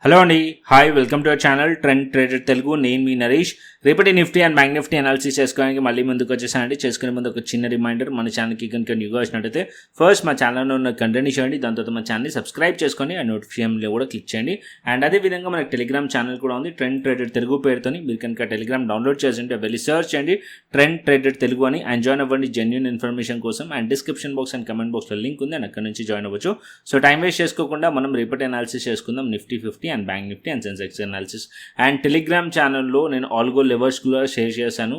Hello అండి, hi, welcome to our channel trend trader Telugu. నేను మీ నరేష్. రేపటి Nifty and bank Nifty analysis చేసుకోవడానికి మళ్ళీ ముందుకు వచ్చేసానండి. చేసుకునే ముందు ఒక చిన్న రిమైండర్, మన ఛానల్కి కనుక న్యూగా వచ్చినట్టయితే ఫస్ట్ మా ఛానల్లో ఉన్న కంటెంట్ని చేయండి, దాని తర్వాత మా ఛానల్ని సబ్స్క్రైబ్ చేసుకొని ఆ నోటిఫికేషన్లో కూడా క్లిక్ చేయండి. అండ్ అదేవిధంగా మనకి టెలిగ్రామ్ ఛానల్ కూడా ఉంది, ట్రెండ్ ట్రేడర్ తెలుగు పేరుతోని. మీరు కనుక టెలిగ్రామ్ డౌన్లోడ్ చేస్తుంటే వెళ్ళి సర్చ్ చేయండి ట్రెండ్ ట్రేడర్ తెలుగు అని, అండ్ జాయిన్ అవ్వండి జెన్యూన్ ఇన్ఫర్మేషన్ కోసం. And description box and comment బాక్స్లో లింక్ ఉంది, అండ్ అక్కడ నుంచి జాయిన్ అవ్వచ్చు. సో టైం వేస్ట్ చేసుకోకుండా మనం రేపటి అనాలిసిస్ చేసుకుందాం, Nifty 50 and bank Nifty and Sensex analysis. And Telegram ఛానల్లో నేను ఆల్గో లెవర్స్ కూడా షేర్ చేశాను,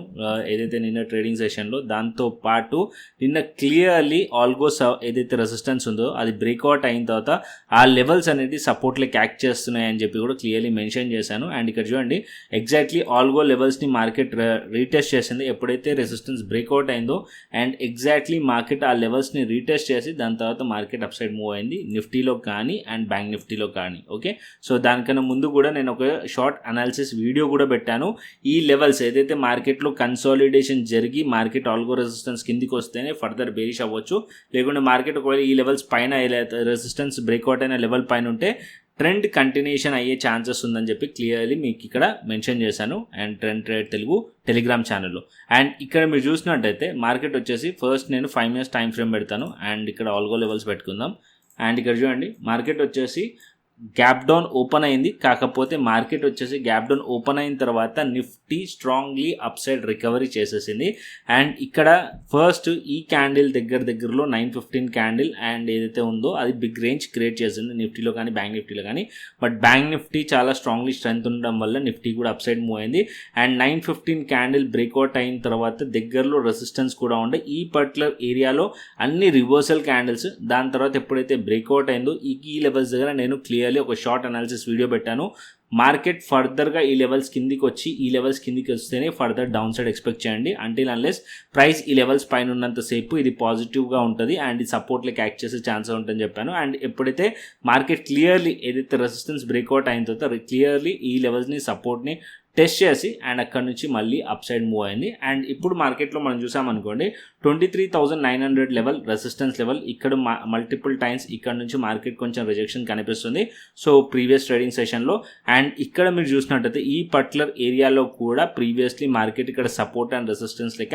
ఏదైతే నిన్న ట్రేడింగ్ సెషన్లో. దాంతో పాటు నిన్న క్లియర్లీ ఆల్గోస్ ఏదైతే రెసిస్టెన్స్ ఉందో అది బ్రేక్అవుట్ అయిన తర్వాత ఆ లెవెల్స్ అనేది సపోర్ట్లకి యాక్ట్ చేస్తున్నాయి అని చెప్పి కూడా క్లియర్లీ మెన్షన్ చేశాను. అండ్ ఇక్కడ చూడండి, ఎగ్జాక్ట్లీ ఆల్గో లెవెల్స్ని మార్కెట్ రీటెస్ట్ చేసింది ఎప్పుడైతే రెసిస్టెన్స్ బ్రేక్అవుట్ అయిందో. అండ్ ఎగ్జాక్ట్లీ మార్కెట్ ఆ లెవెల్స్ని రీటెస్ట్ చేసి దాని తర్వాత మార్కెట్ అప్ సైడ్ మూవ్ అయింది, నిఫ్టీలో కానీ అండ్ బ్యాంక్ నిఫ్టీలో కానీ. ఓకే, సో దానికన్నా ముందు కూడా నేను ఒక షార్ట్ అనాలిసిస్ వీడియో కూడా పెట్టాను. ఈ లెవెల్స్ ఏదైతే మార్కెట్లో కన్సాలిడేషన్ జరిగి మార్కెట్ ఆల్గో రెసిస్టెన్స్ కిందికి వస్తేనే ఫర్దర్ బేరిష్ అవ్వచ్చు, లేకుంటే మార్కెట్ ఒకవేళ ఈ లెవెల్స్ పైన రెసిస్టెన్స్ బ్రేక్అవుట్ అయిన లెవెల్ పైన ఉంటే ట్రెండ్ కంటిన్యూషన్ అయ్యే ఛాన్సెస్ ఉందని చెప్పి క్లియర్లీ మీకు ఇక్కడ మెన్షన్ చేశాను and trend trade Telugu Telegram ఛానల్లో. అండ్ ఇక్కడ మీరు చూసినట్టయితే మార్కెట్ వచ్చేసి ఫస్ట్ నేను 5 minutes టైం ఫ్రేమ్ పెడతాను. అండ్ ఇక్కడ ఆల్గో లెవెల్స్ పెట్టుకుందాం. అండ్ ఇక్కడ చూడండి, మార్కెట్ వచ్చేసి గ్యాప్ డౌన్ ఓపెన్ అయింది, కాకపోతే మార్కెట్ వచ్చేసి గ్యాప్ డౌన్ ఓపెన్ అయిన తర్వాత Nifty strongly up side recovery చేసేసింది. అండ్ ఇక్కడ ఫస్ట్ ఈ క్యాండిల్ దగ్గరలో 9:15 క్యాండిల్ అండ్ ఏదైతే ఉందో అది బిగ్ రేంజ్ క్రియేట్ చేసింది నిఫ్టీలో కానీ బ్యాంక్ నిఫ్టీలో కానీ. బట్ బ్యాంక్ నిఫ్టీ చాలా స్ట్రాంగ్లీ స్ట్రెంత్ ఉండడం వల్ల నిఫ్టీ కూడా అప్ సైడ్ మూవ్ అయింది. అండ్ 9:15 క్యాండిల్ బ్రేక్అవుట్ అయిన తర్వాత దగ్గరలో రెసిస్టెన్స్ కూడా ఉండే ఈ పర్టికులర్ ఏరియాలో అన్ని రివర్సల్ క్యాండిల్స్. దాని తర్వాత ఎప్పుడైతే బ్రేక్అవుట్ అయిందో ఈ లెవెల్స్ దగ్గర నేను క్లియర్లీ ఒక షార్ట్ అనాలిసిస్ వీడియో పెట్టాను. మార్కెట్ ఫర్దర్గా ఈ లెవెల్స్ కిందికి వచ్చి ఈ లెవెల్స్ కిందికి వస్తేనే ఫర్దర్ డౌన్ సైడ్ ఎక్స్పెక్ట్ చేయండి. అంటిల్ అన్లెస్ ప్రైస్ ఈ లెవెల్స్ పైన ఉన్నంతసేపు ఇది పాజిటివ్గా ఉంటుంది అండ్ ఇది సపోర్ట్లకి యాక్ట్ చేసే ఛాన్స్ ఉంటుందని చెప్పాను. అండ్ ఎప్పుడైతే మార్కెట్ క్లియర్లీ ఏదైతే రెసిస్టెన్స్ బ్రేక్అవుట్ అయిన తర్వాత క్లియర్లీ ఈ లెవెల్స్ని సపోర్ట్ని టెస్ట్ చేసి అండ్ అక్కడ నుంచి మళ్ళీ అప్ సైడ్ మూవ్ అయింది. అండ్ ఇప్పుడు మార్కెట్లో మనం చూసామనుకోండి 23,900 లెవెల్ రెసిస్టెన్స్ లెవెల్. ఇక్కడ మల్టిపుల్ టైమ్స్ ఇక్కడ నుంచి మార్కెట్ కొంచెం రిజెక్షన్ కనిపిస్తుంది, సో ప్రీవియస్ ట్రేడింగ్ సెషన్లో. అండ్ ఇక్కడ మీరు చూసినట్టయితే ఈ పర్టికులర్ ఏరియాలో కూడా ప్రీవియస్లీ మార్కెట్ ఇక్కడ సపోర్ట్ అండ్ రెసిస్టెన్స్ లెక్క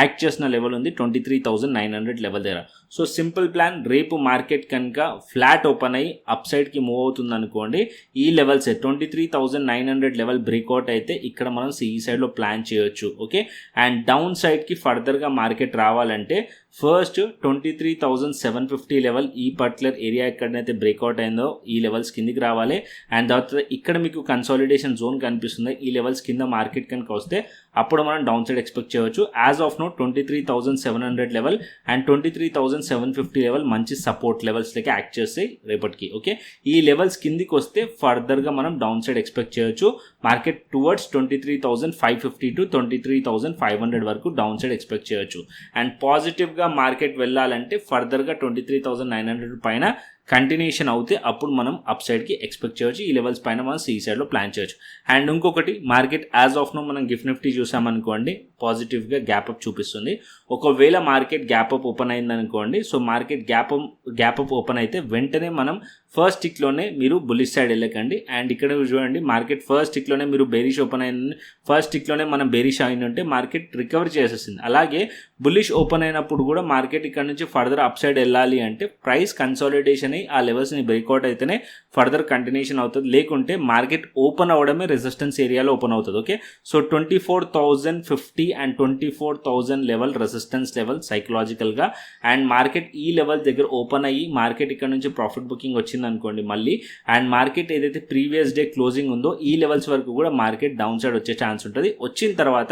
యాక్ట్ చేసిన లెవెల్ ఉంది 23,900 లెవెల్ దగ్గర. సో సింపుల్ ప్లాన్, రేపు మార్కెట్ కనుక ఫ్లాట్ ఓపెన్ అయ్యి అప్ సైడ్కి మూవ్ అవుతుంది అనుకోండి, ఈ లెవెల్స్ 23,900 లెవెల్ బ్రేక్అవుట్ అయితే ఇక్కడ మనం ఈ సైడ్లో ప్లాన్ చేయొచ్చు. ఓకే, అండ్ డౌన్ సైడ్కి ఫర్దర్గా మార్కెట్ రావాలంటే ఫస్ట్ 23,750 లెవెల్ ఈ పర్టికులర్ ఏరియా ఎక్కడైతే బ్రేక్అవుట్ అయిందో ఈ లెవెల్స్ కిందికి రావాలి. అండ్ తర్వాత ఇక్కడ మీకు కన్సాలిడేషన్ జోన్ కనిపిస్తుంది, ఈ లెవెల్స్ కింద మార్కెట్ కనుక వస్తే అప్పుడు మనం డౌన్ సైడ్ ఎక్స్పెక్ట్ చేయవచ్చు. As of now 23,700 level and 23,750 level మంచి సపోర్ట్ లెవెల్స్ లెక్క యాక్ట్ చేస్తాయి రేపటికి. ఓకే, ఈ లెవెల్స్ కిందికి వస్తే ఫర్దర్గా మనం డౌన్ సైడ్ ఎక్స్పెక్ట్ చేయొచ్చు. మార్కెట్ టువర్డ్స్ 23,550 to 23,500 వరకు డౌన్ సైడ్ ఎక్స్పెక్ట్ చేయొచ్చు. అండ్ పాజిటివ్గా మార్కెట్ వెళ్ళాలంటే ఫర్దర్గా 23,900 పైన కంటిన్యూషన్ అవుతే అప్పుడు మనం అప్ సైడ్కి ఎక్స్పెక్ట్ చేయవచ్చు. ఈ లెవెల్స్ పైన మనం ఈ సైడ్లో ప్లాన్ చేయొచ్చు. అండ్ ఇంకొకటి, మార్కెట్ యాజ్ ఆఫ్ నో మనం గిఫ్ట్ నిఫ్టీ చూసామనుకోండి పాజిటివ్గా గ్యాప్ అప్ చూపిస్తుంది. ఒకవేళ మార్కెట్ గ్యాప్ అప్ ఓపెన్ అయిందనుకోండి, so market gap up open అయితే వెంటనే మనం ఫస్ట్ టిక్లోనే మీరు బుల్లిష్ సైడ్ వెళ్ళకండి. అండ్ ఇక్కడ చూడండి, మార్కెట్ ఫస్ట్ టిక్లోనే మీరు బేరిష్ ఓపెన్ అయింది, ఫస్ట్ టిక్లోనే మనం బేరిష్ అయినంటే మార్కెట్ రికవర్ చేసేసింది. అలాగే బుల్లిష్ ఓపెన్ అయినప్పుడు కూడా మార్కెట్ ఇక్కడ నుంచి ఫర్దర్ అప్ సైడ్ వెళ్ళాలి అంటే ప్రైస్ కన్సాలిడేషన్ అయ్యి ఆ లెవెల్స్ని బ్రేక్అవుట్ అయితేనే ఫర్దర్ కంటిన్యూషన్ అవుతుంది, లేకుంటే మార్కెట్ ఓపెన్ అవ్వడమే రెసిస్టెన్స్ ఏరియాలో ఓపెన్ అవుతుంది. Okay, so 24,050 and 24,000 level resistance level సైకలాజికల్గా. అండ్ మార్కెట్ ఈ లెవెల్ దగ్గర ఓపెన్ అయ్యి మార్కెట్ ఇక్కడ నుంచి ప్రాఫిట్ బుకింగ్ వచ్చింది అనుకోండి మళ్ళీ, అండ్ మార్కెట్ ఏదైతే ప్రీవియస్ డే క్లోజింగ్ ఉందో ఈ లెవెల్స్ వరకు కూడా మార్కెట్ డౌన్ సైడ్ వచ్చే ఛాన్స్ ఉంటుంది. వచ్చిన తర్వాత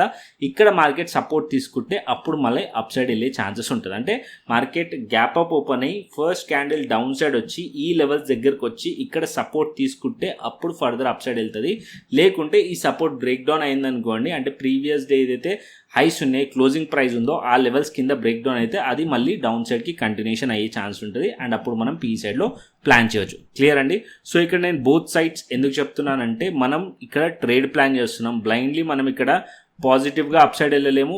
ఇక్కడ మార్కెట్ సపోర్ట్ తీసుకుంటే అప్పుడు మళ్ళీ అప్ సైడ్ వెళ్ళే ఛాన్సెస్ ఉంటుంది. అంటే మార్కెట్ గ్యాప్ అప్ ఓపెన్ అయ్యి ఫస్ట్ క్యాండిల్ డౌన్ సైడ్ వచ్చి ఈ లెవెల్స్ దగ్గరకు వచ్చి ఇక్కడ సపోర్ట్ తీసుకుంటే అప్పుడు ఫర్దర్ అప్ సైడ్ వెళ్తుంది. లేకుంటే ఈ సపోర్ట్ బ్రేక్ డౌన్ అయిందనుకోండి, అంటే ప్రీవియస్ డే ఏదైతే హైస్ ఉన్నాయి క్లోజింగ్ ప్రైస్ ఉందో ఆ లెవెల్స్ కింద బ్రేక్ డౌన్ అయితే అది మళ్ళీ డౌన్ సైడ్కి కంటిన్యూషన్ అయ్యే ఛాన్స్ ఉంటుంది. అండ్ అప్పుడు మనం పీ సైడ్లో ప్లాన్ చేయొచ్చు. క్లియర్ అండి? సో ఇక్కడ నేను బోత్ సైడ్స్ ఎందుకు చెప్తున్నానంటే మనం ఇక్కడ ట్రేడ్ ప్లాన్ చేస్తున్నాం, బ్లైండ్లీ మనం ఇక్కడ పాజిటివ్గా అప్ సైడ్ వెళ్ళలేము,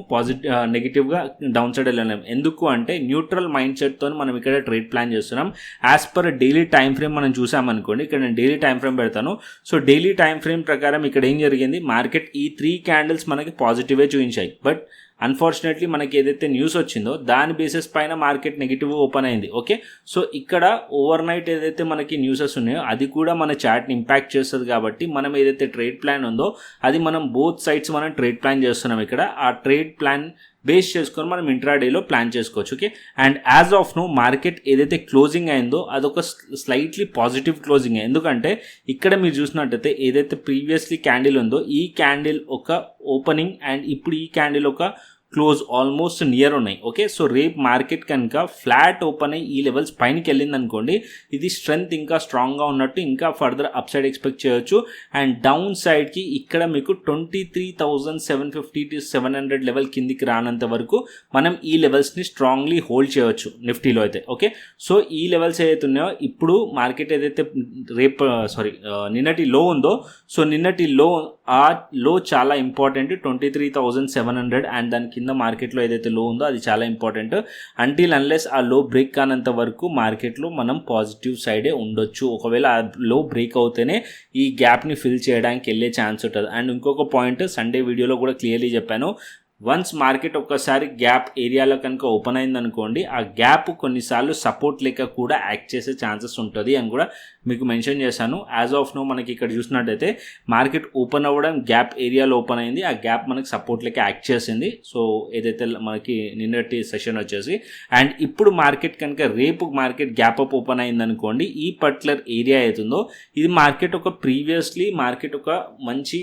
నెగిటివ్గా డౌన్ సైడ్ వెళ్ళలేము. ఎందుకు అంటే న్యూట్రల్ మైండ్ సెట్తో మనం ఇక్కడ ట్రేడ్ ప్లాన్ చేస్తున్నాం. As per daily time frame మనం చూసామనుకోండి, ఇక్కడ నేను డైలీ టైం ఫ్రేమ్ పెడతాను. సో డైలీ టైం ఫ్రేమ్ ప్రకారం ఇక్కడ ఏం జరిగింది, మార్కెట్ ఈ 3 క్యాండిల్స్ మనకి పాజిటివే చూపించాయి. బట్ అన్ఫార్చునేట్లీ మనకి ఏదైతే న్యూస్ వచ్చిందో దాని బేసిస్ పైన మార్కెట్ నెగిటివ్ ఓపెన్ అయింది. ఓకే, సో ఇక్కడ ఓవర్ నైట్ ఏదైతే మనకి న్యూసెస్ ఉన్నాయో అది కూడా మన చార్ట్ని ఇంపాక్ట్ చేస్తుంది. కాబట్టి మనం ఏదైతే ట్రేడ్ ప్లాన్ ఉందో అది మనం బోత్ సైడ్స్ మనం ట్రేడ్ ప్లాన్ చేస్తున్నాం. ఇక్కడ ఆ ట్రేడ్ ప్లాన్ బేస్ చేసుకొని మనం ఇంట్రాడేలో ప్లాన్ చేసుకోవచ్చు. Okay, and as of now market ఏదైతే క్లోజింగ్ అయిందో అదొక స్లైట్లీ పాజిటివ్ క్లోజింగ్. ఎందుకంటే ఇక్కడ మీరు చూసినట్టయితే ఏదైతే ప్రీవియస్లీ క్యాండిల్ ఉందో ఈ క్యాండిల్ ఒక ఓపెనింగ్ అండ్ ఇప్పుడు ఈ క్యాండిల్ ఒక క్లోజ్ ఆల్మోస్ట్ నియర్ ఉన్నాయి. ఓకే, సో రేపు మార్కెట్ కనుక ఫ్లాట్ ఓపెన్ అయ్యి ఈ లెవెల్స్ పైనకి వెళ్ళింది అనుకోండి, ఇది స్ట్రెంగ్త్ ఇంకా స్ట్రాంగ్గా ఉన్నట్టు ఇంకా ఫర్దర్ అప్ సైడ్ ఎక్స్పెక్ట్ చేయొచ్చు. అండ్ డౌన్ సైడ్కి ఇక్కడ మీకు 23,750 to 700 లెవెల్ కిందికి రానంత వరకు మనం ఈ లెవెల్స్ని స్ట్రాంగ్లీ హోల్డ్ చేయవచ్చు నిఫ్టీలో అయితే. ఓకే, సో ఈ లెవెల్స్ ఏదైతే ఉన్నాయో ఇప్పుడు మార్కెట్ ఏదైతే నిన్నటి లో ఉందో, సో నిన్నటి ఆ లో చాలా ఇంపార్టెంట్, 23,700 అండ్ దాని కింద మార్కెట్లో ఏదైతే లో ఉందో అది చాలా ఇంపార్టెంట్. అంటిల్ అన్లెస్ ఆ లో బ్రేక్ కానంత వరకు మార్కెట్లో మనం పాజిటివ్ సైడే ఉండొచ్చు. ఒకవేళ ఆ లో బ్రేక్ అవుతేనే ఈ గ్యాప్ని ఫిల్ చేయడానికి వెళ్ళే ఛాన్స్ ఉంటుంది. అండ్ ఇంకొక పాయింట్ సండే వీడియోలో కూడా క్లియర్లీ చెప్పాను, వన్స్ మార్కెట్ ఒక్కసారి గ్యాప్ ఏరియాలో కనుక ఓపెన్ అయిందనుకోండి, ఆ గ్యాప్ కొన్నిసార్లు సపోర్ట్ లెక్క కూడా యాక్ట్ చేసే ఛాన్సెస్ ఉంటుంది అని కూడా మీకు మెన్షన్ చేశాను. యాజ్ ఆఫ్ నో మనకి ఇక్కడ చూసినట్టయితే మార్కెట్ ఓపెన్ అవ్వడం గ్యాప్ ఏరియాలో ఓపెన్ అయింది, ఆ గ్యాప్ మనకి సపోర్ట్ లెక్క యాక్ట్ చేసింది. సో ఏదైతే మనకి నిన్నటి సెషన్ వచ్చేసి, అండ్ ఇప్పుడు మార్కెట్ కనుక రేపు మార్కెట్ గ్యాప్ అప్ ఓపెన్ అయిందనుకోండి, ఈ పర్టికులర్ ఏరియా అవుతుందో ఇది మార్కెట్ ఒక ప్రీవియస్లీ మార్కెట్ ఒక మంచి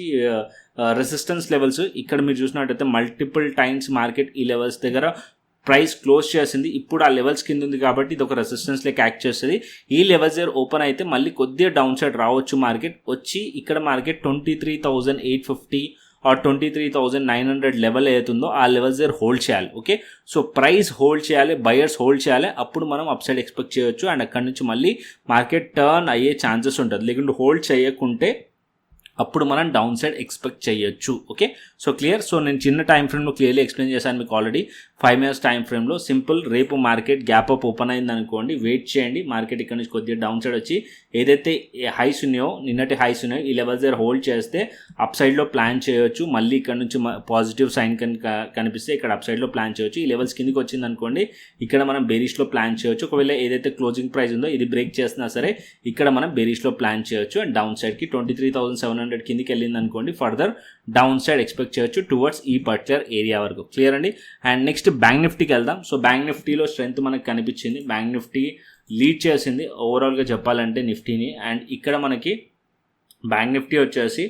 రెసిస్టెన్స్ లెవెల్స్. ఇక్కడ మీరు చూసినట్టయితే మల్టిపుల్ టైమ్స్ మార్కెట్ ఈ లెవెల్స్ దగ్గర ప్రైస్ క్లోజ్ చేసింది. ఇప్పుడు ఆ లెవెల్స్ కింద ఉంది కాబట్టి ఇది ఒక రెసిస్టెన్స్ లెక్క యాక్ట్ చేస్తుంది. ఈ లెవెల్స్ దగ్గర ఓపెన్ అయితే మళ్ళీ కొద్దిగా డౌన్ సైడ్ రావచ్చు మార్కెట్ వచ్చి, ఇక్కడ మార్కెట్ 23,850 ఆర్ 23,900 లెవెల్ అవుతుందో ఆ లెవెల్స్ దగ్గర హోల్డ్ చేయాలి. ఓకే, సో ప్రైస్ హోల్డ్ చేయాలి, బయర్స్ హోల్డ్ చేయాలి, అప్పుడు మనం అప్ సైడ్ ఎక్స్పెక్ట్ చేయొచ్చు. అండ్ అక్కడ నుంచి మళ్ళీ మార్కెట్ టర్న్ అయ్యే ఛాన్సెస్ ఉంటుంది. లేకుంటే హోల్డ్ చేయకుంటే అప్పుడు మనం డౌన్ సైడ్ ఎక్స్పెక్ట్ చేయొచ్చు. Okay, so clear. సో నేను చిన్న టైం ఫ్రేమ్లో క్లియర్లీ ఎక్స్ప్లెయిన్ చేశాను మీకు ఆల్రెడీ. 5 minutes టైం ఫ్రేమ్లో సింపుల్, రేపు మార్కెట్ గ్యాప్ అప్ ఓపెన్ అయింది అనుకోండి, వెయిట్ చేయండి. మార్కెట్ ఇక్కడ నుంచి కొద్దిగా డౌన్ సైడ్ వచ్చి ఏదైతే హైస్ ఉన్నాయో, నిన్నటి హైస్ ఉన్నాయో ఈ లెవెల్స్ దగ్గర హోల్డ్ చేస్తే అప్ సైడ్లో ప్లాన్ చేయొచ్చు. మళ్ళీ ఇక్కడ నుంచి పాజిటివ్ సైన్ కనిపిస్తే ఇక్కడ అప్ సైడ్లో ప్లాన్ చేయొచ్చు. ఈ లెవెల్స్ కిందికి వచ్చింది అనుకోండి, ఇక్కడ మనం బేరిష్లో ప్లాన్ చేయొచ్చు. ఒకవేళ ఏదైతే క్లోజింగ్ ప్రైస్ ఉందో ఇది బ్రేక్ చేసినా సరే ఇక్కడ మనం బేరిష్లో ప్లాన్ చేయొచ్చు. అండ్ డౌన్ సైడ్కి 23,700 కిందికి వెళ్ళింది అనుకోండి, ఫర్దర్ డౌన్ సైడ్ ఎక్స్పెక్ట్ చేయొచ్చు టువర్డ్స్ ఈ పర్టికులర్ ఏరియా వరకు. క్లియర్ అండి. అండ్ నెక్స్ట్ బ్యాంక్ నిఫ్టీకి వెళ్దాం. సో బ్యాంక్ నిఫ్టీలో స్ట్రెంత్ మనకు కనిపించింది, బ్యాంక్ నిఫ్టీ లీడ్ చేసింది ఓవరాల్గా చెప్పాలంటే నిఫ్టీని. అండ్ ఇక్కడ మనకి బ్యాంక్ నిఫ్టీ వచ్చేసి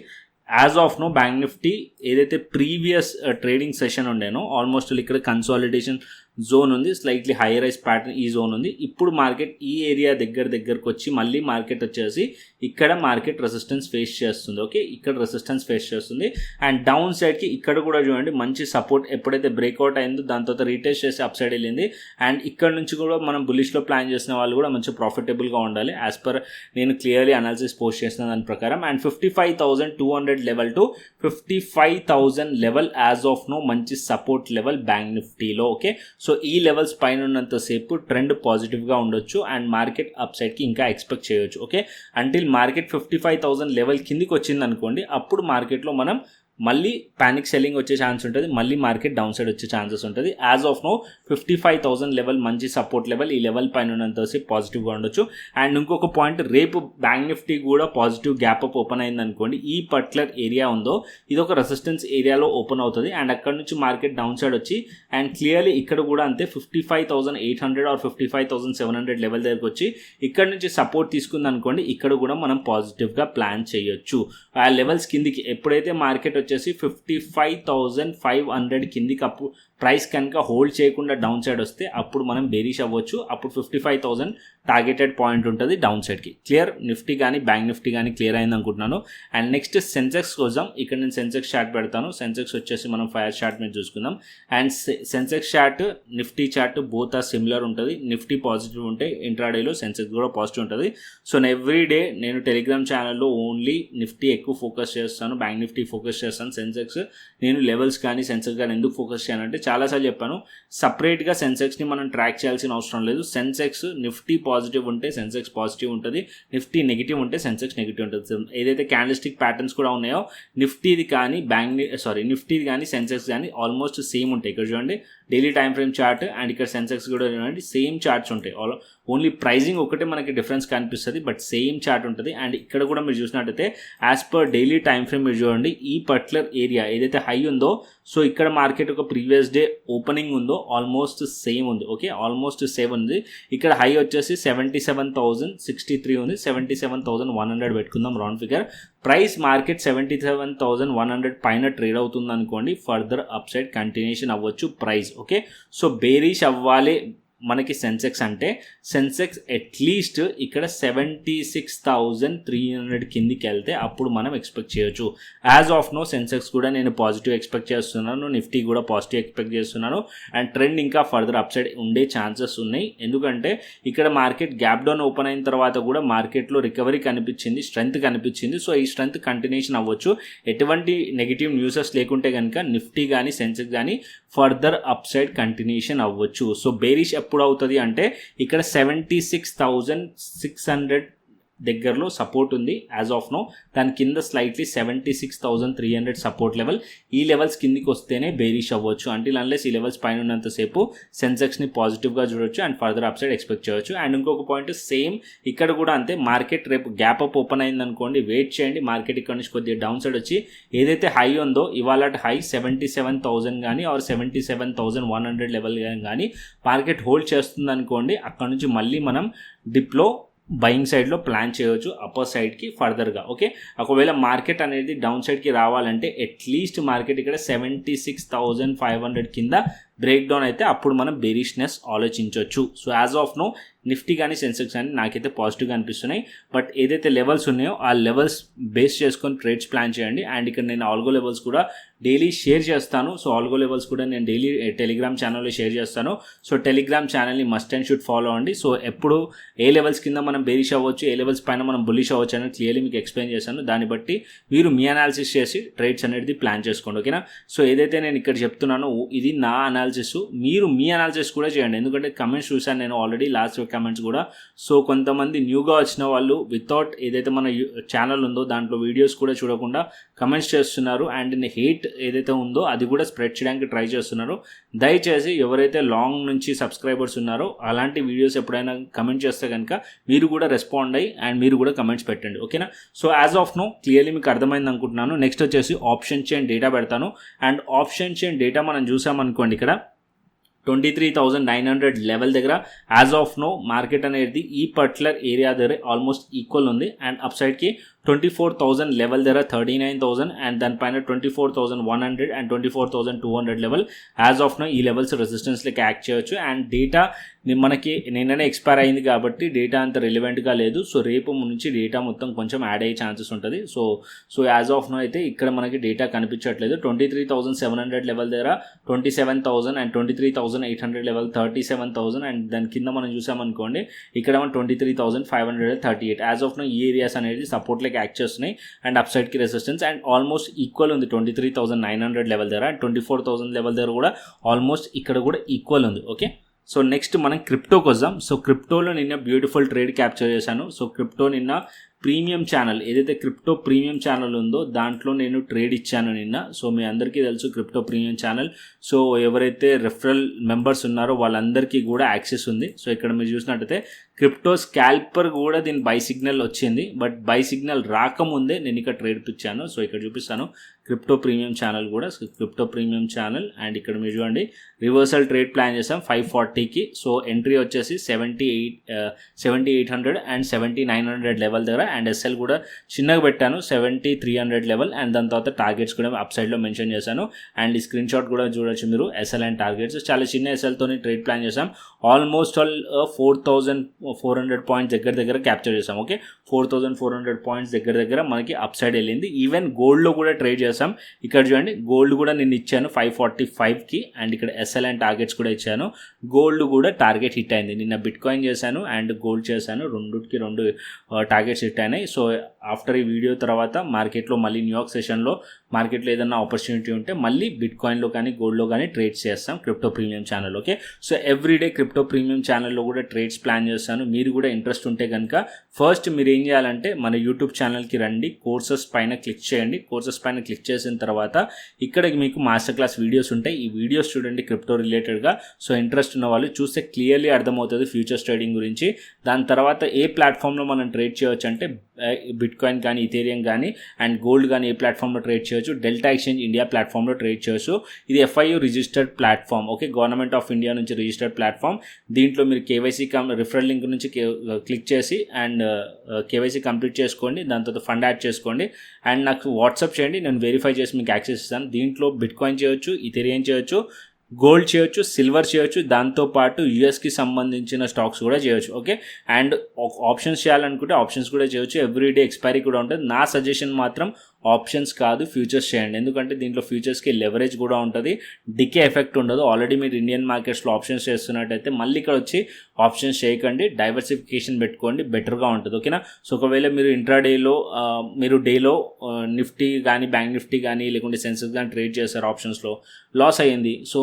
as of now bank Nifty ఏదైతే ప్రీవియస్ ట్రేడింగ్ సెషన్ ఉండేనో ఆల్మోస్ట్ ఇక్కడ కన్సాలిడేషన్ జోన్ ఉంది, స్లైట్లీ హైయర్ రైస్ ప్యాటర్న్ ఈ జోన్ ఉంది. ఇప్పుడు మార్కెట్ ఈ ఏరియా దగ్గరకు వచ్చి మళ్ళీ మార్కెట్ వచ్చేసి ఇక్కడ మార్కెట్ రెసిస్టెన్స్ ఫేస్ చేస్తుంది. ఓకే, ఇక్కడ రెసిస్టెన్స్ ఫేస్ చేస్తుంది. అండ్ డౌన్ సైడ్కి ఇక్కడ కూడా చూడండి మంచి సపోర్ట్ ఎప్పుడైతే బ్రేక్అవుట్ అయిందో దాని తర్వాత రీటెస్ట్ చేసి అప్ సైడ్ వెళ్ళింది. అండ్ ఇక్కడ నుంచి కూడా మనం బులిష్లో ప్లాన్ చేసిన వాళ్ళు కూడా మంచి ప్రాఫిటబుల్గా ఉండాలి యాజ్ పర్ నేను క్లియర్లీ అనాలిసిస్ పోస్ట్ చేసిన దాని ప్రకారం. And 55,200 level to 55,000 level as of now మంచి సపోర్ట్ లెవెల్ బ్యాంక్ నిఫ్టీలో. ఓకే, సో ఈ లెవెల్స్ పైన ఉన్నంతసేపు ట్రెండ్ పాజిటివ్గా ఉండొచ్చు అండ్ మార్కెట్ అప్ సైడ్కి ఇంకా ఎక్స్పెక్ట్ చేయొచ్చు. ఓకే, అంటిల్ మార్కెట్ 55,000 లెవెల్ కిందికి వచ్చింది అనుకోండి, అప్పుడు మార్కెట్లో మనం మళ్ళీ ప్యానిక్ సెల్లింగ్ వచ్చే ఛాన్స్ ఉంటుంది, మళ్ళీ మార్కెట్ డౌన్ సైడ్ వచ్చే ఛాన్సెస్ ఉంటుంది. యాజ్ ఆఫ్ నో 55,000 లెవెల్ మంచి సపోర్ట్ లెవెల్, ఈ లెవెల్ పైన ఉన్నంతసేపు పాజిటివ్గా ఉండొచ్చు. అండ్ ఇంకొక పాయింట్, రేపు బ్యాంక్ నిఫ్టీ కూడా పాజిటివ్ గ్యాప్ అప్ ఓపెన్ అయింది అనుకోండి, ఈ పర్టికులర్ ఏరియా ఉందో ఇది ఒక రెసిస్టెన్స్ ఏరియాలో ఓపెన్ అవుతుంది. అండ్ అక్కడ నుంచి మార్కెట్ డౌన్ సైడ్ వచ్చి అండ్ క్లియర్లీ ఇక్కడ కూడా అంతే 55,800 ఆర్ 55,700 లెవెల్ దగ్గరకు వచ్చి ఇక్కడ నుంచి సపోర్ట్ తీసుకుంది అనుకోండి, ఇక్కడ కూడా మనం పాజిటివ్గా ప్లాన్ చేయొచ్చు. ఆ లెవెల్స్ కిందికి ఎప్పుడైతే మార్కెట్ వచ్చేసి 55,500 కిందికి ప్రైస్ కనుక హోల్డ్ చేయకుండా డౌన్ సైడ్ వస్తే అప్పుడు మనం బేరిష్ అవ్వచ్చు. అప్పుడు 55,000 టార్గెటెడ్ పాయింట్ ఉంటుంది డౌన్ సైడ్కి. క్లియర్? నిఫ్టీ కానీ బ్యాంక్ నిఫ్టీ కానీ క్లియర్ అయింది అనుకుంటున్నాను. అండ్ నెక్స్ట్ సెన్సెక్స్ కోసం ఇక్కడ నేను సెన్సెక్స్ చార్ట్ పెడతాను. సెన్సెక్స్ వచ్చేసి మనం 5 చార్ట్ మీద చూసుకుందాం. And Sensex chart Nifty chart both are similar ఉంటుంది. నిఫ్టీ పాజిటివ్ ఉంటే ఇంట్రాడేలో సెన్సెక్స్ కూడా పాజిటివ్ ఉంటుంది. సో ఎవ్రీ డే నేను టెలిగ్రామ్ ఛానల్లో ఓన్లీ నిఫ్టీ ఎక్కువ ఫోకస్ చేస్తాను, బ్యాంక్ నిఫ్టీ ఫోకస్ చేస్తాను. సెన్సెక్స్ నేను లెవెల్స్ కానీ సెన్సెక్స్ కానీ ఎందుకు ఫోకస్ చేయాలంటే చాలాసార్లు చెప్పాను, సపరేట్గా సెన్సెక్స్ని మనం ట్రాక్ చేయాల్సిన అవసరం లేదు. సెన్సెక్స్ నిఫ్టీ పాజిటివ్ ఉంటే సెన్సెక్స్ పాజిటివ్ ఉంటుంది, నిఫ్టీ నెగిటివ్ ఉంటే సెన్సెక్స్ నెగిటివ్ ఉంటుంది. ఏదైతే క్యాండిల్స్టిక్ ప్యాటర్న్స్ కూడా ఉన్నాయో నిఫ్టీది కానీ నిఫ్టీది కానీ సెన్సెక్స్ కానీ ఆల్మోస్ట్ సేమ్ ఉంటాయి. ఇక్కడ చూడండి daily time frame chart and ఇక్కడ సెన్సెక్స్ కూడా చూడండి సేమ్ చార్ట్స్ ఉంటాయి. ఓన్లీ ప్రైజింగ్ ఒకటే మనకి డిఫరెన్స్ కనిపిస్తుంది, బట్ సేమ్ చార్ట్ ఉంటుంది. అండ్ ఇక్కడ కూడా మీరు చూసినట్టయితే as per daily time frame మీరు చూడండి ఈ పర్టికులర్ ఏరియా ఏదైతే హై ఉందో, సో ఇక్కడ మార్కెట్ ఒక ప్రీవియస్ డే ఓపెనింగ్ ఉందో ఆల్మోస్ట్ సేమ్ ఉంది. ఓకే, ఆల్మోస్ట్ సేమ్ ఉంది. ఇక్కడ హై వచ్చేసి 77,063 ఉంది, 77,100 పెట్టుకుందాం రౌండ్ ఫిగర్. ప్రైస్ మార్కెట్ 77,100 పైన ట్రేడ్ అవుతుంది అనుకోండి, ఫర్దర్ అప్ సైడ్ కంటిన్యూషన్ అవ్వచ్చు ప్రైస్. ఓకే, సో బేరిష్ అవ్వాలి మనకి సెన్సెక్స్ అంటే సెన్సెక్స్ అట్లీస్ట్ ఇక్కడ 76,300 కిందికి వెళ్తే అప్పుడు మనం ఎక్స్పెక్ట్ చేయొచ్చు. యాజ్ ఆఫ్ నో సెన్సెక్స్ కూడా నేను పాజిటివ్ ఎక్స్పెక్ట్ చేస్తున్నాను, నిఫ్టీ కూడా పాజిటివ్ ఎక్స్పెక్ట్ చేస్తున్నాను. అండ్ ట్రెండ్ ఇంకా ఫర్దర్ అప్ సైడ్ ఉండే ఛాన్సెస్ ఉన్నాయి. ఎందుకంటే ఇక్కడ మార్కెట్ గ్యాప్ డౌన్ ఓపెన్ అయిన తర్వాత కూడా మార్కెట్లో రికవరీ కనిపించింది, స్ట్రెంత్ కనిపించింది. సో ఈ స్ట్రెంత్ కంటిన్యూషన్ అవ్వచ్చు ఎటువంటి నెగిటివ్ న్యూసెస్ లేకుంటే కనుక నిఫ్టీ కానీ సెన్సెక్స్ కానీ ఫర్దర్ అప్ సైడ్ కంటిన్యూషన్ అవ్వచ్చు. సో బేరిష్ ఎప్పుడు అవుతుంది అంటే ఇక్కడ 76,600 దగ్గరలో సపోర్ట్ ఉంది యాజ్ ఆఫ్ నో. దాని కింద స్లైట్లీ 76,300 సపోర్ట్ లెవెల్. ఈ లెవెల్స్ కిందికి వస్తేనే బేరిష్ అవ్వచ్చు. అంటిల్ అన్లెస్ ఈ లెవెల్స్ పైన ఉన్నంతసేపు సెన్సెక్స్ని పాజిటివ్గా చూడొచ్చు and further up side expect చేయొచ్చు. అండ్ ఇంకొక పాయింట్ సేమ్ ఇక్కడ కూడా అంతే, మార్కెట్ రేపు గ్యాప్ అప్ ఓపెన్ అయింది అనుకోండి, వెయిట్ చేయండి. మార్కెట్ ఇక్కడ నుంచి కొద్దిగా డౌన్ సైడ్ వచ్చి ఏదైతే హై ఉందో ఇవాళ హై 77,000 కానీ ఆర్ 77,100 లెవెల్ కానీ మార్కెట్ హోల్డ్ చేస్తుంది అనుకోండి, అక్కడ నుంచి మళ్ళీ మనం డిప్లో బయింగ్ సైడ్లో ప్లాన్ చేయవచ్చు అప్పర్ సైడ్కి ఫర్దర్గా. ఓకే, ఒకవేళ మార్కెట్ అనేది డౌన్ సైడ్కి రావాలంటే అట్లీస్ట్ మార్కెట్ ఇక్కడ 76,500 కింద బ్రేక్ డౌన్ అయితే అప్పుడు మనం బేరిష్నెస్ ఆలోచించవచ్చు. So as of now Nifty కానీ సెన్సెక్స్ కానీ నాకైతే పాజిటివ్గా అనిపిస్తున్నాయి. బట్ ఏదైతే లెవెల్స్ ఉన్నాయో ఆ లెవెల్స్ బేస్ చేసుకొని ట్రేడ్స్ ప్లాన్ చేయండి. అండ్ ఇక్కడ నేను ఆల్గో లెవెల్స్ కూడా డైలీ షేర్ చేస్తాను. సో ఆల్గో లెవెల్స్ కూడా నేను డైలీ టెలిగ్రామ్ ఛానల్లో షేర్ చేస్తాను. సో టెలిగ్రామ్ ఛానల్ని మస్ట్ అండ్ షుడ్ ఫాలో అండి. సో ఎప్పుడు ఏ లెవెల్స్ కింద మనం బేరిష్ అవ్వచ్చు, ఏ లెవెల్స్ పైన మనం బుల్లిష్ అవ్వచ్చు అనేది క్లియర్లీ మీకు ఎక్స్ప్లెయిన్ చేశాను. దాన్ని బట్టి మీరు మీ అనాలిసిస్ చేసి ట్రేడ్స్ అనేది ప్లాన్ చేసుకోండి. ఓకేనా? సో ఏదైతే నేను ఇక్కడ చెప్తున్నానో ఇది నా అనాలిసిస్, మీరు మీ అనాలిసిస్ కూడా చేయండి. ఎందుకంటే కమెంట్స్ చూసాను నేను ఆల్రెడీ లాస్ట్ కమెంట్స్ కూడా. సో కొంతమంది న్యూగా వచ్చిన వాళ్ళు వితౌట్ ఏదైతే మన ఛానల్ ఉందో దాంట్లో వీడియోస్ కూడా చూడకుండా కమెంట్స్ చేస్తున్నారు. అండ్ హేట్ ఏదైతే ఉందో అది కూడా స్ప్రెడ్ చేయడానికి ట్రై చేస్తున్నారు. దయచేసి ఎవరైతే లాంగ్ నుంచి సబ్స్క్రైబర్స్ ఉన్నారో అలాంటి వీడియోస్ ఎప్పుడైనా కమెంట్ చేస్తే కనుక మీరు కూడా రెస్పాండ్ అయ్యి అండ్ మీరు కూడా కమెంట్స్ పెట్టండి. ఓకేనా? So as of no clearly మీకు అర్థమైంది అనుకుంటున్నాను. నెక్స్ట్ వచ్చేసి ఆప్షన్ చైన్ డేటా పెడతాను. అండ్ ఆప్షన్ చైన్ డేటా మనం చూసామనుకోండి ఇక్కడ 23,900 లెవెల్ దగ్గర యాజ్ ఆఫ్ నో మార్కెట్ అనేది ఈ పర్టికులర్ ఏరియా దగ్గర ఆల్మోస్ట్ ఈక్వల్ ఉంది. అండ్ అప్ సైడ్కి 24,000 లెవెల్ దగ్గర 39,000 అండ్ దానిపైన 24,100 and 24,200 level as of now ఈ లెవెల్స్ రెసిస్టెన్స్లకి యాక్ట్ చేయొచ్చు. అండ్ డేటా మనకి నిన్ననే ఎక్స్పైర్ అయింది కాబట్టి డేటా అంత రిలవెంట్గా లేదు. సో రేపు నుంచి డేటా మొత్తం కొంచెం యాడ్ అయ్యే ఛాన్సెస్ ఉంటుంది. సో యాజ్ ఆఫ్ నో అయితే ఇక్కడ మనకి డేటా కనిపించట్లేదు. 23,700 లెవెల్ దగ్గర 27,000 అండ్ 23,800 లెవెల్ 37,000 అండ్ దాని కింద మనం చూసామనుకోండి ఇక్కడ 23,538 యాజ్ ఆఫ్ నో ఈ ఏరియాస్ అనేది సపోర్ట్ యాక్ట్ చేస్తున్నాయి. అండ్ అప్ సైడ్కి రెసిస్టెన్స్ అండ్ ఆల్మోస్ట్ ఈక్వల్ ఉంది 23,900 లెవెల్ దగ్గర. 24,000 లెవెల్ దగ్గర కూడా ఆల్మోస్ట్ ఇక్కడ కూడా ఈక్వల్ ఉంది. ఓకే, సో నెక్స్ట్ మనం క్రిప్టోకి వద్దాం. సో క్రిప్టోలో నిన్న బ్యూటిఫుల్ ట్రేడ్ క్యాప్చర్ చేశాను. సో క్రిప్టో నిన్న ప్రీమియం ఛానల్ ఏదైతే క్రిప్టో ప్రీమియం ఛానల్ ఉందో దాంట్లో నేను ట్రేడ్ ఇచ్చాను నిన్న. సో మీ అందరికీ తెలుసు క్రిప్టో ప్రీమియం ఛానల్. సో ఎవరైతే రెఫరల్ మెంబర్స్ ఉన్నారో వాళ్ళందరికీ కూడా యాక్సెస్ ఉంది. సో ఇక్కడ మీరు చూసినట్టయితే క్రిప్టో స్కాల్పర్ కూడా దీని బై సిగ్నల్ వచ్చింది. బట్ బై సిగ్నల్ రాకముందే నేను ఇక్కడ ట్రేడ్ ఇచ్చాను. సో ఇక్కడ చూపిస్తాను క్రిప్టో ప్రీమియం ఛానల్ కూడా, క్రిప్టో ప్రీమియం ఛానల్. అండ్ ఇక్కడ మీరు చూడండి రివర్సల్ ట్రేడ్ ప్లాన్ చేసాం 540కి. సో ఎంట్రీ వచ్చేసి 7800 అండ్ 7900 లెవెల్ దగ్గర. అండ్ ఎస్ఎల్ కూడా చిన్నగా పెట్టాను 7300 లెవెల్. అండ్ దాని తర్వాత టార్గెట్స్ కూడా అప్ సైడ్లో మెన్షన్ చేశాను. అండ్ ఈ స్క్రీన్ షాట్ కూడా చూడొచ్చు మీరు, ఎస్ఎల్ అండ్ టార్గెట్స్. చాలా చిన్న ఎస్ఎల్తో ట్రేడ్ ప్లాన్ చేసాం. ఆల్మోస్ట్ ఆల్ 4400 పాయింట్స్ దగ్గర క్యాప్చర్ చేసాం. ఓకే, 4400 పాయింట్స్ దగ్గర మనకి అప్ సైడ్ వెళ్ళింది. ఈవెన్ గోల్డ్లో కూడా ట్రేడ్ చేసాం. ఇక్కడ చూడండి గోల్డ్ కూడా నేను ఇచ్చాను 545కి. అండ్ ఇక్కడ ఎస్ఎల్ అండ్ టార్గెట్స్ కూడా ఇచ్చాను. గోల్డ్ కూడా టార్గెట్ హిట్ అయింది. నిన్న బిట్ కాయిన్ చేశాను అండ్ గోల్డ్ చేశాను, రెండుకి రెండు టార్గెట్స్ హిట్ అయినాయి. సో ఆఫ్టర్ ఈ వీడియో తర్వాత మార్కెట్లో మళ్ళీ న్యూయార్క్ సెషన్లో మార్కెట్లో ఏదైనా ఆపర్చునిటీ ఉంటే మళ్ళీ బిట్ కాయిన్లో కానీ గోల్డ్లో కానీ ట్రేడ్స్ చేస్తాం crypto premium channel. Okay, so everyday crypto premium ఛానల్లో కూడా ట్రేడ్స్ ప్లాన్ చేస్తాను. మీరు కూడా ఇంట్రెస్ట్ ఉంటే కనుక ఫస్ట్ మీరు ఏం చేయాలంటే మన యూట్యూబ్ ఛానల్కి రండి, కోర్సెస్ పైన క్లిక్ చేయండి. కోర్సెస్ పైన క్లిక్ చేసిన తర్వాత ఇక్కడ మీకు మాస్టర్ క్లాస్ వీడియోస్ ఉంటాయి. ఈ వీడియోస్ చూడండి క్రిప్టో రిలేటెడ్గా. సో ఇంట్రెస్ట్ ఉన్న వాళ్ళు చూస్తే క్లియర్లీ అర్థమవుతుంది ఫ్యూచర్స్ ట్రేడింగ్ గురించి. దాని తర్వాత ఏ ప్లాట్ఫామ్లో మనం ట్రేడ్ చేయవచ్చు అంటే బిట్ కాయిన్ కానీ ఇథేరియం కానీ అండ్ గోల్డ్ కానీ ఏ ప్లాట్ఫామ్లో ట్రేడ్ చేయవచ్చు. డెల్టా ఎక్స్చేంజ్ ఇండియా ప్లాట్ఫామ్లో ట్రేడ్ చేయవచ్చు. ఇది FIU registered platform. Okay, government of India నుంచి రిజిస్టర్డ్ ప్లాట్ఫామ్. దీంట్లో మీరు కేవైసీ రిఫరల్ లింక్ నుంచి క్లిక్ చేసి అండ్ కేవైసీ కంప్లీట్ చేసుకోండి. దాని తర్వాత ఫండ్ యాడ్ చేసుకోండి అండ్ నాకు వాట్సాప్ చేయండి, నేను వెరిఫై చేసి మీకు యాక్సెస్ ఇస్తాను. దీంట్లో బిట్ కాయిన్ చేయొచ్చు, ఇథేరియం చేయొచ్చు, గోల్డ్ చేయొచ్చు, సిల్వర్ చేయొచ్చు, దాంతోపాటు యూఎస్కి సంబంధించిన స్టాక్స్ కూడా చేయొచ్చు. ఓకే, అండ్ ఆప్షన్స్ చేయాలనుకుంటే ఆప్షన్స్ కూడా చేయొచ్చు. ఎవ్రీడే ఎక్స్పైరీ కూడా ఉంటుంది. నా సజెషన్ మాత్రం ఆప్షన్స్ కాదు, ఫ్యూచర్స్ చేయండి. ఎందుకంటే దీంట్లో ఫ్యూచర్స్కి లెవరేజ్ కూడా ఉంటుంది, డికే ఎఫెక్ట్ ఉండదు. ఆల్రెడీ మీరు ఇండియన్ మార్కెట్స్లో ఆప్షన్స్ చేస్తున్నట్టయితే మళ్ళీ ఇక్కడ వచ్చి ఆప్షన్స్ చేయకండి, డైవర్సిఫికేషన్ పెట్టుకోండి, బెటర్గా ఉంటుంది. ఓకేనా, సో ఒకవేళ మీరు ఇంట్రాడేలో మీరు డేలో నిఫ్టీ కానీ బ్యాంక్ నిఫ్టీ కానీ లేకుంటే సెన్సెక్స్ కానీ ట్రేడ్ చేస్తారు, ఆప్షన్స్లో లాస్ అయ్యింది. So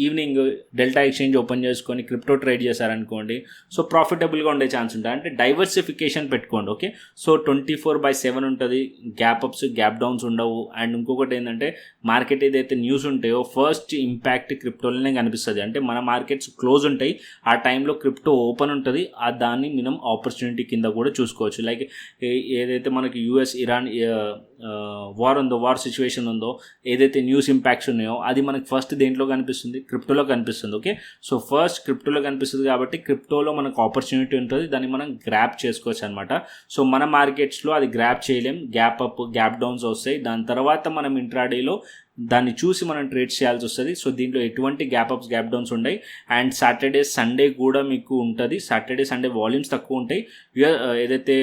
evening delta exchange open చేసుకొని క్రిప్టో ట్రేడ్ చేశారనుకోండి, సో ప్రాఫిటబుల్గా ఉండే ఛాన్స్ ఉంటుంది. అంటే డైవర్సిఫికేషన్ పెట్టుకోండి. ఓకే, సో 24/7 ఉంటుంది, గ్యాప్ అప్స్ గ్యాప్ డౌన్స్ ఉండవు. అండ్ ఇంకొకటి ఏంటంటే మార్కెట్ ఏదైతే న్యూస్ ఉంటాయో ఫస్ట్ ఇంపాక్ట్ క్రిప్టోలోనే కనిపిస్తుంది. అంటే మన మార్కెట్స్ క్లోజ్ ఉంటాయి, ఆ టైంలో క్రిప్టో ఓపెన్ ఉంటుంది, ఆ దాన్ని మనం ఆపర్చునిటీ కింద కూడా చూసుకోవచ్చు. లైక్ ఏదైతే మనకి US ఇరాన్ వార్ ఉందో, వార్ సిచ్యువేషన్ ఉందో, ఏదైతే న్యూస్ ఇంపాక్ట్స్ ఉన్నాయో అది మనకి ఫస్ట్ దేంట్లో కనిపిస్తుంది, క్రిప్టోలో కనిపిస్తుంది. ఓకే, సో ఫస్ట్ క్రిప్టోలో కనిపిస్తుంది కాబట్టి క్రిప్టోలో మనకు ఆపర్చునిటీ ఉంటుంది, దాన్ని మనం గ్రాప్ చేసుకోవచ్చు అనమాట. సో మన మార్కెట్స్లో అది గ్రాప్ చేయలేం, గ్యాప్ అప్ గ్యాప్ డౌన్స్ వస్తాయి. దాని తర్వాత మనం ఇంట్రాడేలో దాన్ని చూసి మనం ట్రేడ్స్ చేయాల్సి వస్తుంది. సో దీంట్లో ఎటువంటి గ్యాప్ అప్స్ గ్యాప్ డౌన్స్ ఉంటాయి. అండ్ సాటర్డే సండే కూడా మీకు ఉంటుంది. సాటర్డే సండే వాల్యూమ్స్ తక్కువ ఉంటాయి, ఏదైతే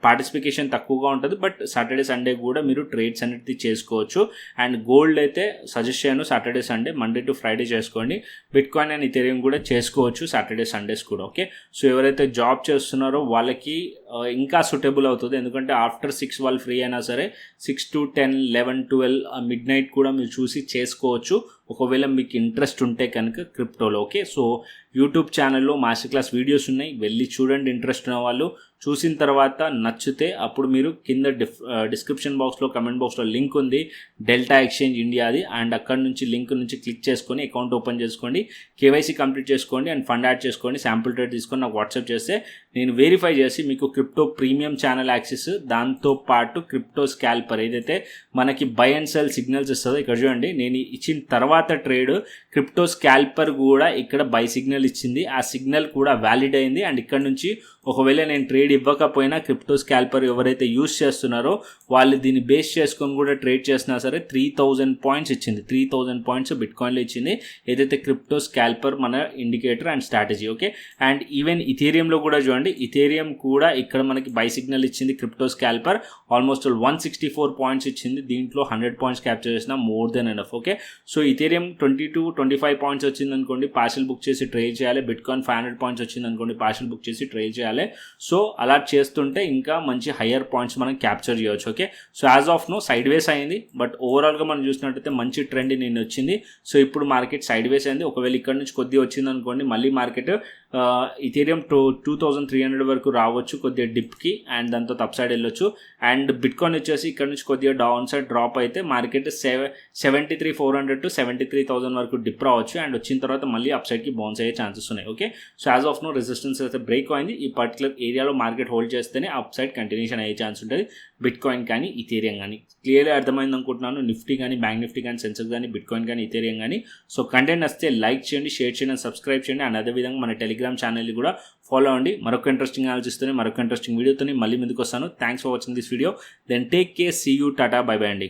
పార్టిసిపేషన్ తక్కువగా ఉంటుంది, బట్ సాటర్డే సండే కూడా మీరు ట్రేడ్స్ అనేది చేసుకోవచ్చు. అండ్ గోల్డ్ అయితే సజెస్ట్ చేయను Saturday Sunday, Monday to Friday చేసుకోండి. బిట్ కాయిన్ అండ్ ఇథేరియం కూడా చేసుకోవచ్చు సాటర్డే సండేస్ కూడా. ఓకే, సో ఎవరైతే జాబ్ చేస్తున్నారో వాళ్ళకి ఇంకా సూటబుల్ అవుతుంది, ఎందుకంటే ఆఫ్టర్ 6 వాళ్ళు ఫ్రీ అయినా సరే 6 to 10, 11, 12 మిడ్ నైట్ కూడా మీరు చూసి చేసుకోవచ్చు ఒకవేళ మీకు ఇంట్రెస్ట్ ఉంటే కనుక క్రిప్టోలో. ఓకే, సో యూట్యూబ్ ఛానల్లో మాస్టర్ క్లాస్ వీడియోస్ ఉన్నాయి, వెళ్ళి చూడండి. ఇంట్రెస్ట్ ఉన్న వాళ్ళు చూసిన తర్వాత నచ్చితే అప్పుడు మీరు కింద డిస్క్రిప్షన్ బాక్స్లో కమెంట్ బాక్స్లో లింక్ ఉంది డెల్టా ఎక్స్చేంజ్ ఇండియాది, అండ్ అక్కడ నుంచి లింక్ నుంచి క్లిక్ చేసుకొని అకౌంట్ ఓపెన్ చేసుకోండి, కేవైసీ కంప్లీట్ చేసుకోండి అండ్ ఫండ్ యాడ్ చేసుకోండి. శాంపుల్ ట్రేడ్ తీసుకొని నాకు వాట్సాప్ చేస్తే నేను వెరిఫై చేసి మీకు క్రిప్టో ప్రీమియం ఛానల్ యాక్సెస్, దాంతోపాటు క్రిప్టో స్కాల్పర్ ఏదైతే మనకి బై అండ్ సెల్ సిగ్నల్స్ ఇస్తుందో ఇక్కడ చూడండి, నేను ఇచ్చిన తర్వాత ట్రేడ్ క్రిప్టో స్కాల్పర్ కూడా ఇక్కడ బై సిగ్నల్ ఇచ్చింది, ఆ సిగ్నల్ కూడా వ్యాలిడ్ అయింది. అండ్ ఇక్కడ నుంచి ఒకవేళ నేను ట్రేడ్ ఇవ్వకపోయినా క్రిప్టో స్కాల్పర్ ఎవరైతే యూజ్ చేస్తున్నారో వాళ్ళు దీన్ని బేస్ చేసుకొని కూడా ట్రేడ్ చేసినా సరే 3000 పాయింట్స్ ఇచ్చింది, 3000 పాయింట్స్ బిట్ కాయిన్లో ఇచ్చింది, ఏదైతే క్రిప్టో స్కాల్పర్ మన indicator and strategy. Okay, and even ఇథేరియంలో కూడా చూడండి, ఇథేరియం కూడా ఇక్కడ మనకి బై సిగ్నల్ ఇచ్చింది క్రిప్టో స్కాల్పర్, ఆల్మోస్ట్ 164 పాయింట్స్ ఇచ్చింది, దీంట్లో 100 పాయింట్స్ క్యాప్చర్ చేసిన more than enough. Okay, so Ethereum 22-25 points వచ్చింది అనుకోండి, పార్షల్ బుక్ చేసి ట్రేడ్ చేయాలి. బిట్ కాయిన్ 500 పాయింట్స్ వచ్చింది అనుకోండి, పార్షల్ బుక్ చేసి ట్రేడ్ చేయాలి. సో అలా చేస్తుంటే ఇంకా మంచి హయ్యర్ పాయింట్స్ మనం క్యాప్చర్ చేయవచ్చు. Okay, so as of no side వేస్ అయింది, బట్ ఓవరాల్గా మనం చూసినట్టయితే మంచి ట్రెండ్ నేను వచ్చింది. సో ఇప్పుడు మార్కెట్ సైడ్ వేస్ అయింది, ఒకవేళ ఇక్కడ నుంచి కొద్దిగా వచ్చింది అనుకోండి, మళ్ళీ మార్కెట్ ఇథేరియం 2300 వరకు రావచ్చు కొద్దిగా డిప్కి, అండ్ దాంతో అప్ సైడ్ వెళ్ళొచ్చు. అండ్ బిట్ కాయిన్ వచ్చేసి ఇక్కడ నుంచి కొద్దిగా డౌన్ సైడ్ డ్రాప్ అయితే మార్కెట్ 73,400 to 73,000 వరకు డిప్ రావచ్చు, అండ్ వచ్చిన తర్వాత మళ్ళీ అప్ సైడ్కి బౌన్స్ అయ్యే ఛాన్సెస్ ఉన్నాయి. Okay, so as of now resistance అయితే బ్రేక్ అయింది, ఈ పర్టికులర్ ఏరియాలో మార్కెట్ హోల్డ్ చేస్తేనే అప్ సైడ్ కంటిన్యూషన్ అయ్యే ఛాన్స్ ఉంటుంది. బిట్కాయిన్ కానీ ఇథీరియం కానీ. క్లియర్గా అర్థమైంది అనుకుంటున్నాను. నిఫ్టీ కానీ, బ్యాంక్ నిఫ్టీ కానీ, సెన్సెక్స్ కానీ, బిట్కాయిన్ కానీ, ఇథీరియం కానీ. సో కంటెంట్ వస్తే లైక్ చేయండి, షేర్ చేయండి, సబ్స్క్రైబ్ చేయండి. అండ్ అదేవిధంగా మన టెలిగ్రామ్ ఛానల్ని కూడా ఫాలో అవ్వండి. మరొక ఇంట్రెస్టింగ్ ఆలోచిస్తూనే మరొక ఇంట్రెస్టింగ్ వీడియోతో మళ్ళీ ముందుకు వస్తాను. Thanks for watching this video. Then take care, see you, tata, bye bye అండి.